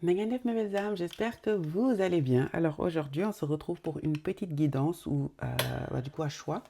Meganef, mes belles âmes, j'espère que vous allez bien. Alors aujourd'hui, on se retrouve pour une petite guidance ou du coup à choix.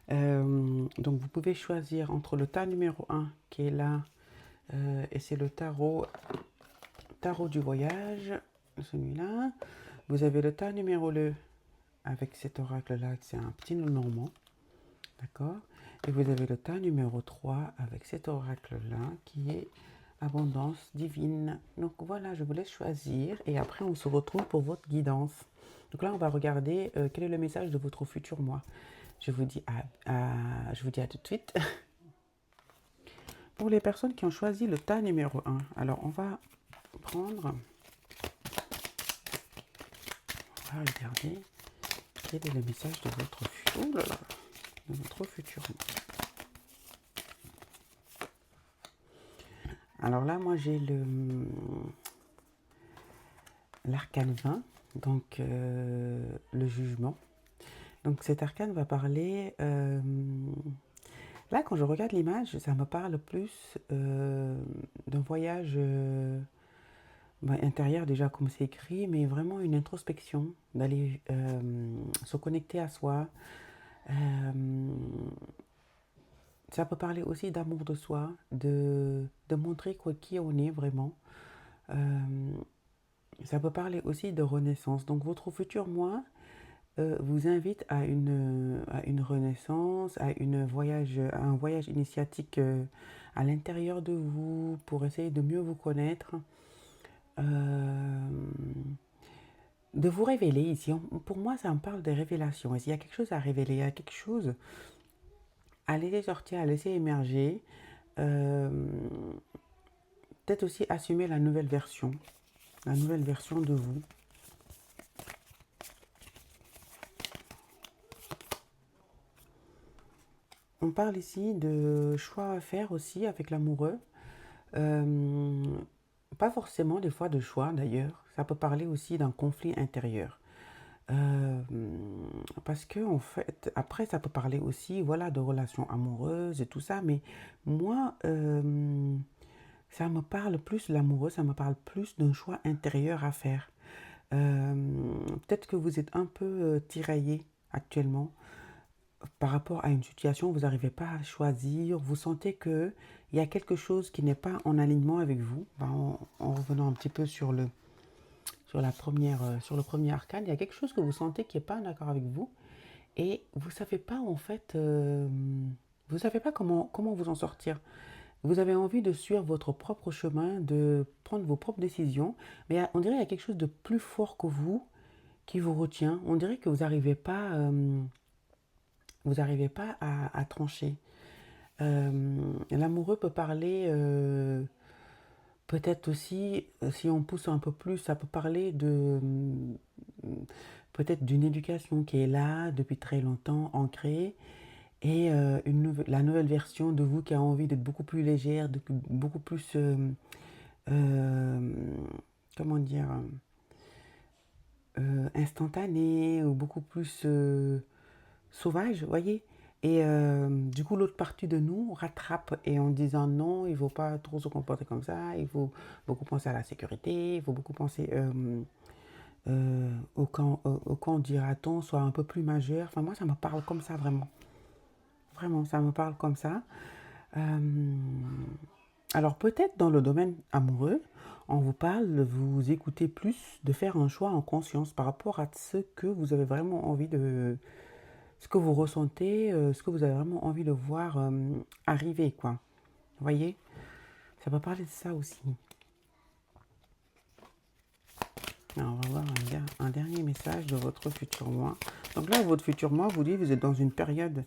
Donc vous pouvez choisir entre le tas numéro un qui est là et c'est le tarot du voyage, celui-là. Vous avez le tas numéro 2 avec cet oracle-là, c'est un petit normand, d'accord. Et vous avez le tas numéro 3 avec cet oracle-là qui est abondance divine. Donc voilà, je vous laisse choisir et après on se retrouve pour votre guidance. Donc là, on va regarder quel est le message de votre futur moi. Je vous dis à tout de suite. Pour les personnes qui ont choisi le tas numéro un, alors on va prendre, on va regarder quel est le message de votre futur, de votre futur moi. Alors là, moi j'ai l'arcane 20, donc le jugement. Donc cet arcane va parler... là, quand je regarde l'image, ça me parle plus d'un voyage intérieur, déjà comme c'est écrit, mais vraiment une introspection, d'aller se connecter à soi. Ça peut parler aussi d'amour de soi, de montrer qui on est vraiment. Ça peut parler aussi de renaissance. Donc votre futur moi vous invite à une renaissance, à un voyage initiatique à l'intérieur de vous pour essayer de mieux vous connaître, euh, de vous révéler ici. Pour moi, ça me parle de révélation. Il y a quelque chose à révéler, il y a quelque chose à laisser sortir, à laisser émerger. Euh, Peut-être aussi assumer la nouvelle version de vous. On parle ici de choix à faire aussi avec l'amoureux. Euh, Pas forcément des fois de choix d'ailleurs. Ça peut parler aussi d'un conflit intérieur. Euh, Parce que en fait, après ça peut parler aussi, voilà, de relations amoureuses et tout ça. Mais moi, ça me parle plus l'amoureux, ça me parle plus d'un choix intérieur à faire. Euh, Peut-être que vous êtes un peu tiraillé actuellement par rapport à une situation, vous n'arrivez pas à choisir, vous sentez que il y a quelque chose qui n'est pas en alignement avec vous. En revenant un petit peu sur le premier arcane, il y a quelque chose que vous sentez qui n'est pas en accord avec vous et vous ne savez pas en fait, vous savez pas comment vous en sortir. Vous avez envie de suivre votre propre chemin, de prendre vos propres décisions, mais on dirait qu'il y a quelque chose de plus fort que vous qui vous retient. On dirait que vous n'arrivez pas à trancher. L'amoureux peut parler, peut-être aussi, si on pousse un peu plus, ça peut parler peut-être d'une éducation qui est là depuis très longtemps, ancrée, et la nouvelle version de vous qui a envie d'être beaucoup plus légère, beaucoup plus, euh, comment dire, instantanée, ou beaucoup plus sauvage, vous voyez. Et du coup, l'autre partie de nous rattrape et en disant non, il ne faut pas trop se comporter comme ça, il faut beaucoup penser à la sécurité, il faut beaucoup penser au quand dira-t-on soit un peu plus majeur. Enfin, moi, ça me parle comme ça, vraiment. Vraiment, ça me parle comme ça. Euh, alors, peut-être dans le domaine amoureux, on vous parle de vous écouter plus, de faire un choix en conscience par rapport à ce que vous avez vraiment envie de, ce que vous ressentez, ce que vous avez vraiment envie de voir arriver, quoi. Vous voyez? Ça peut parler de ça aussi. Alors, on va voir un dernier message de votre futur moi. Donc là, votre futur moi vous dit que vous êtes dans une période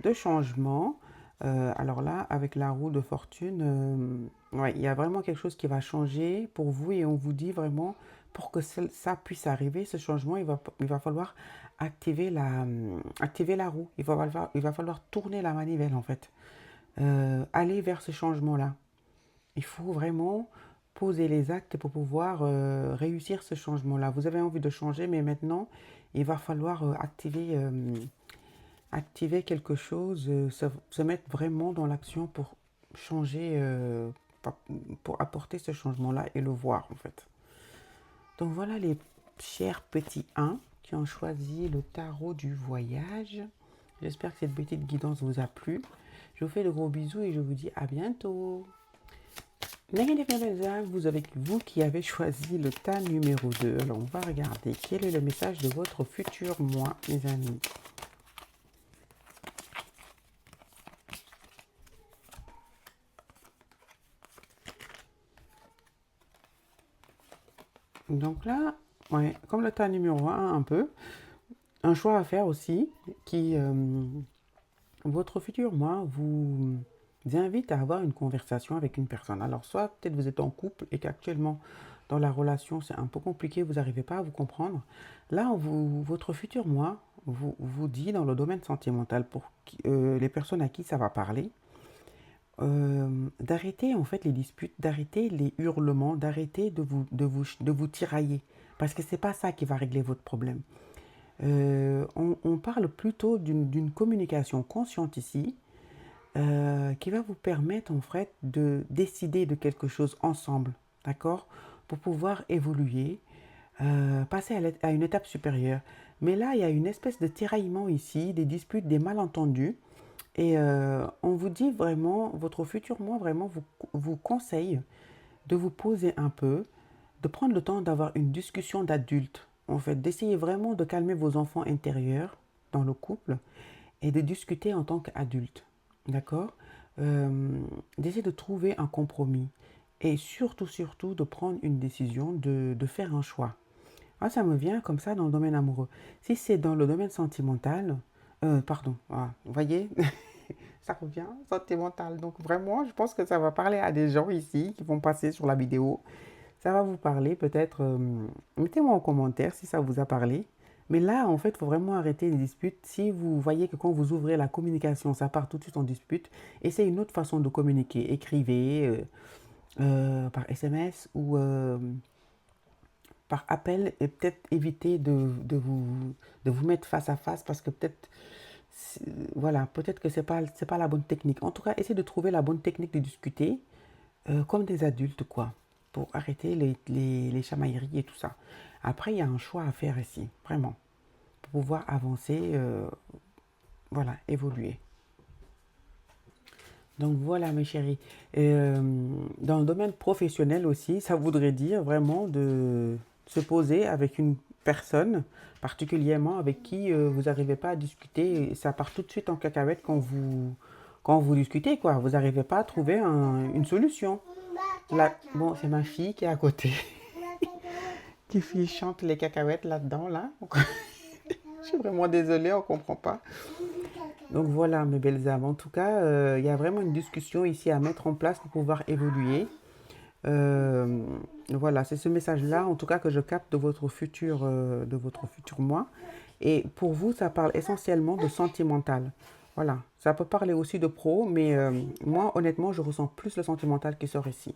de changement. Alors là, avec la roue de fortune, ouais, il y a vraiment quelque chose qui va changer pour vous et on vous dit vraiment, pour que ça puisse arriver, ce changement, il va falloir activer la roue. Il va falloir tourner la manivelle en fait. Aller vers ce changement-là. Il faut vraiment poser les actes pour pouvoir réussir ce changement-là. Vous avez envie de changer, mais maintenant, il va falloir activer quelque chose, se mettre vraiment dans l'action pour changer, pour apporter ce changement-là et le voir en fait. Donc voilà les chers petits 1 qui ont choisi le tarot du voyage. J'espère que cette petite guidance vous a plu. Je vous fais de gros bisous et je vous dis à bientôt. Vous avec vous qui avez choisi le tas numéro 2. Alors on va regarder quel est le message de votre futur moi, mes amis. Donc là, ouais, comme le tas numéro 1 un peu, un choix à faire aussi qui votre futur moi vous invite à avoir une conversation avec une personne. Alors soit peut-être vous êtes en couple et qu'actuellement dans la relation c'est un peu compliqué, vous n'arrivez pas à vous comprendre. Là, votre futur moi vous dit dans le domaine sentimental pour les personnes à qui ça va parler, d'arrêter en fait les disputes, d'arrêter les hurlements, d'arrêter de vous tirailler. Parce que c'est pas ça qui va régler votre problème. On parle plutôt d'une communication consciente ici, qui va vous permettre en fait de décider de quelque chose ensemble, d'accord? Pour pouvoir évoluer, passer à une étape supérieure. Mais là, il y a une espèce de tiraillement ici, des disputes, des malentendus. Et on vous dit vraiment, votre futur moi vraiment vous conseille de vous poser un peu, de prendre le temps d'avoir une discussion d'adulte. En fait, d'essayer vraiment de calmer vos enfants intérieurs dans le couple et de discuter en tant qu'adulte. D'accord. D'essayer de trouver un compromis. Et surtout, surtout, de prendre une décision, de faire un choix. Ah, ça me vient comme ça dans le domaine amoureux. Si c'est dans le domaine sentimental, pardon, vous voyez, ça revient sentimental. Donc vraiment, je pense que ça va parler à des gens ici qui vont passer sur la vidéo. Ça va vous parler peut-être. Mettez-moi en commentaire si ça vous a parlé. Mais là, en fait, il faut vraiment arrêter les disputes. Si vous voyez que quand vous ouvrez la communication, ça part tout de suite en dispute, et c'est une autre façon de communiquer. Écrivez par SMS ou par appel et peut-être éviter de vous mettre face à face parce que peut-être voilà, peut-être que c'est pas la bonne technique. En tout cas, essayez de trouver la bonne technique de discuter comme des adultes, quoi, pour arrêter les chamailleries et tout ça. Après, il y a un choix à faire ici, vraiment, pour pouvoir avancer, voilà, évoluer. Donc voilà, mes chéris. Dans le domaine professionnel aussi, ça voudrait dire vraiment de se poser avec une personne, particulièrement avec qui vous n'arrivez pas à discuter. Et ça part tout de suite en cacahuète quand vous discutez, quoi. Vous n'arrivez pas à trouver une solution. Là, bon, c'est ma fille qui est à côté, qui chante les cacahuètes là-dedans, là. Je suis vraiment désolée, on ne comprend pas. Donc voilà, mes belles âmes. En tout cas, il y a vraiment une discussion ici à mettre en place pour pouvoir évoluer. Euh, voilà, c'est ce message-là, en tout cas, que je capte de votre futur moi. Et pour vous, ça parle essentiellement de sentimental. Voilà, ça peut parler aussi de pro, mais moi, honnêtement, je ressens plus le sentimental qui sort ici.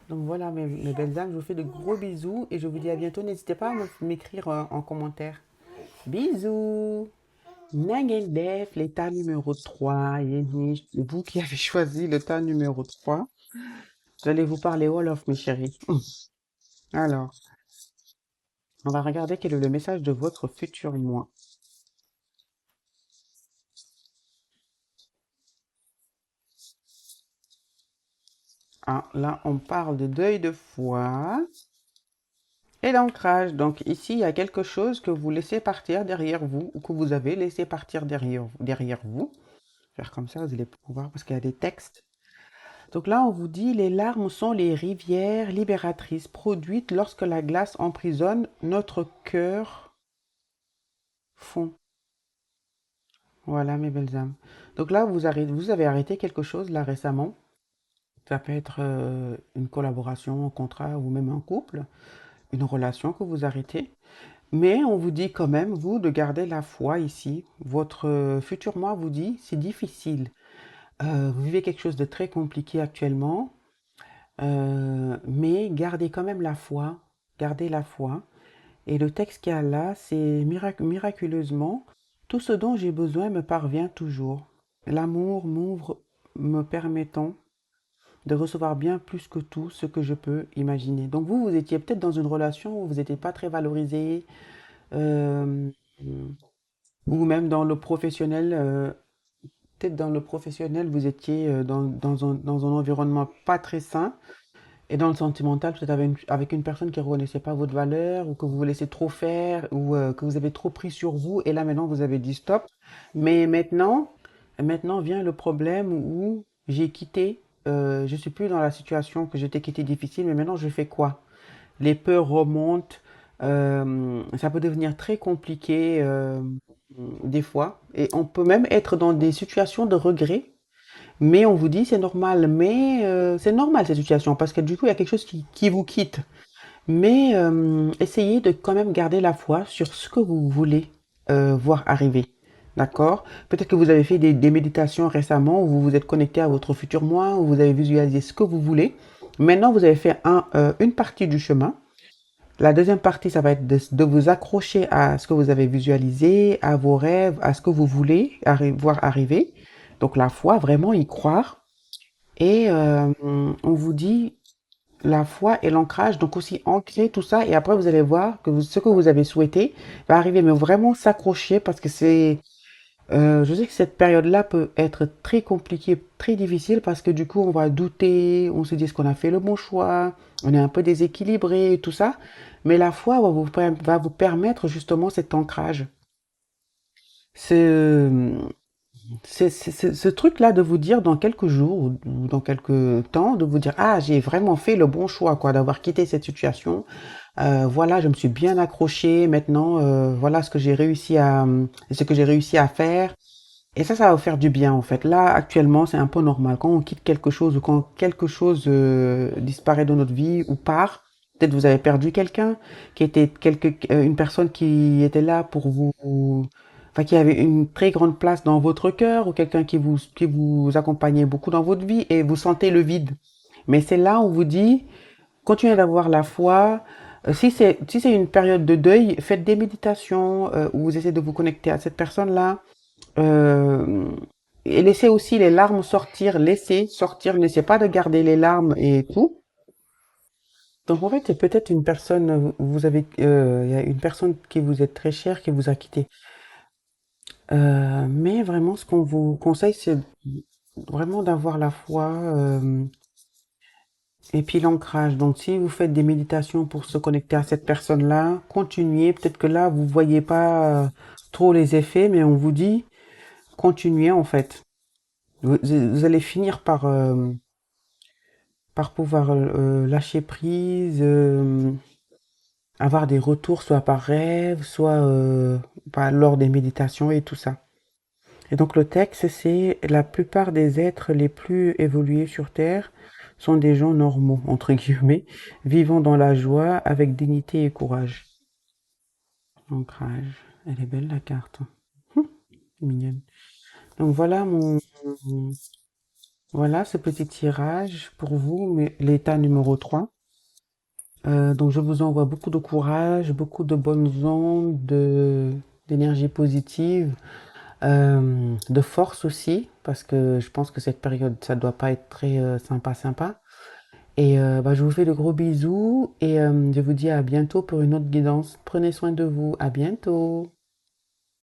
Donc voilà, mes belles âmes, je vous fais de gros bisous et je vous dis à bientôt. N'hésitez pas à m'écrire en commentaire. Bisous! Nagendef, l'état numéro 3. Yeni, vous qui avez choisi le tas numéro 3. J'allais vous parler Wolof, mes chéris. Alors, on va regarder quel est le message de votre futur moi. Ah, là, on parle de deuil de foi et d'ancrage. Donc ici, il y a quelque chose que vous laissez partir derrière vous ou que vous avez laissé partir derrière vous. Faire comme ça, vous allez pouvoir, parce qu'il y a des textes. Donc là, on vous dit, les larmes sont les rivières libératrices produites lorsque la glace emprisonne notre cœur fond. Voilà, mes belles âmes. Donc là, vous avez arrêté quelque chose là récemment. Ça peut être une collaboration, un contrat ou même un couple, une relation que vous arrêtez. Mais on vous dit quand même, vous, de garder la foi ici. Votre futur moi vous dit, c'est difficile. Vous vivez quelque chose de très compliqué actuellement. Mais gardez quand même la foi, gardez la foi. Et le texte qu'il y a là, c'est miraculeusement, tout ce dont j'ai besoin me parvient toujours. L'amour m'ouvre, me permettant de recevoir bien plus que tout ce que je peux imaginer. Donc vous, vous étiez peut-être dans une relation où vous n'étiez pas très valorisé, euh, ou même dans le professionnel, peut-être dans le professionnel, vous étiez dans un environnement pas très sain. Et dans le sentimental, peut-être avec une personne qui ne reconnaissait pas votre valeur, ou que vous vous laissez trop faire, ou que vous avez trop pris sur vous, et là maintenant vous avez dit stop. Mais maintenant vient le problème où j'ai quitté, je suis plus dans la situation que j'étais qui était difficile, mais maintenant je fais quoi? Les peurs remontent, ça peut devenir très compliqué des fois, et on peut même être dans des situations de regret, mais on vous dit c'est normal, mais c'est normal cette situation parce que du coup il y a quelque chose qui vous quitte. Mais essayez de quand même garder la foi sur ce que vous voulez voir arriver. D'accord? Peut-être que vous avez fait des méditations récemment où vous vous êtes connecté à votre futur moi, où vous avez visualisé ce que vous voulez. Maintenant, vous avez fait une partie du chemin. La deuxième partie, ça va être de vous accrocher à ce que vous avez visualisé, à vos rêves, à ce que vous voulez voir arriver. Donc la foi, vraiment y croire. Et on vous dit la foi et l'ancrage, donc aussi ancrer tout ça. Et après, vous allez voir que ce que vous avez souhaité va arriver, mais vraiment s'accrocher parce que je sais que cette période-là peut être très compliquée, très difficile parce que du coup, on va douter, on se dit est-ce qu'on a fait le bon choix, on est un peu déséquilibré, tout ça. Mais la foi va vous permettre justement cet ancrage. Ce, ce truc-là de vous dire dans quelques jours ou dans quelques temps, de vous dire, ah, j'ai vraiment fait le bon choix, quoi, d'avoir quitté cette situation. Voilà, je me suis bien accroché. Maintenant, voilà ce que j'ai réussi à faire. Et ça va vous faire du bien, en fait. Là, actuellement, c'est un peu normal. Quand on quitte quelque chose ou quand quelque chose disparaît de notre vie ou part, peut-être vous avez perdu quelqu'un une personne qui était là pour vous, enfin, qui avait une très grande place dans votre cœur ou quelqu'un qui vous accompagnait beaucoup dans votre vie et vous sentez le vide. Mais c'est là où on vous dit, continuez d'avoir la foi. Si c'est une période de deuil, faites des méditations où vous essayez de vous connecter à cette personne-là. Euh, et laissez aussi les larmes sortir, laissez sortir, n'essayez pas de garder les larmes et tout. Donc en fait, c'est peut-être une personne, il y a une personne qui vous est très chère qui vous a quitté. Mais vraiment, ce qu'on vous conseille, c'est vraiment d'avoir la foi et puis l'ancrage. Donc si vous faites des méditations pour se connecter à cette personne-là, continuez. Peut-être que là, vous voyez pas trop les effets, mais on vous dit, continuez en fait. Vous allez finir par pouvoir lâcher prise, avoir des retours soit par rêve, soit lors des méditations et tout ça. Et donc le texte, c'est la plupart des êtres les plus évolués sur Terre sont des gens normaux, entre guillemets, vivant dans la joie avec dignité et courage. Ancrage. Elle est belle la carte. Mignonne. Donc voilà ce petit tirage pour vous, l'état numéro 3. Donc je vous envoie beaucoup de courage, beaucoup de bonnes ondes, d'énergie positive, de force aussi, parce que je pense que cette période, ça doit pas être très sympa. Et je vous fais de gros bisous et je vous dis à bientôt pour une autre guidance. Prenez soin de vous. À bientôt.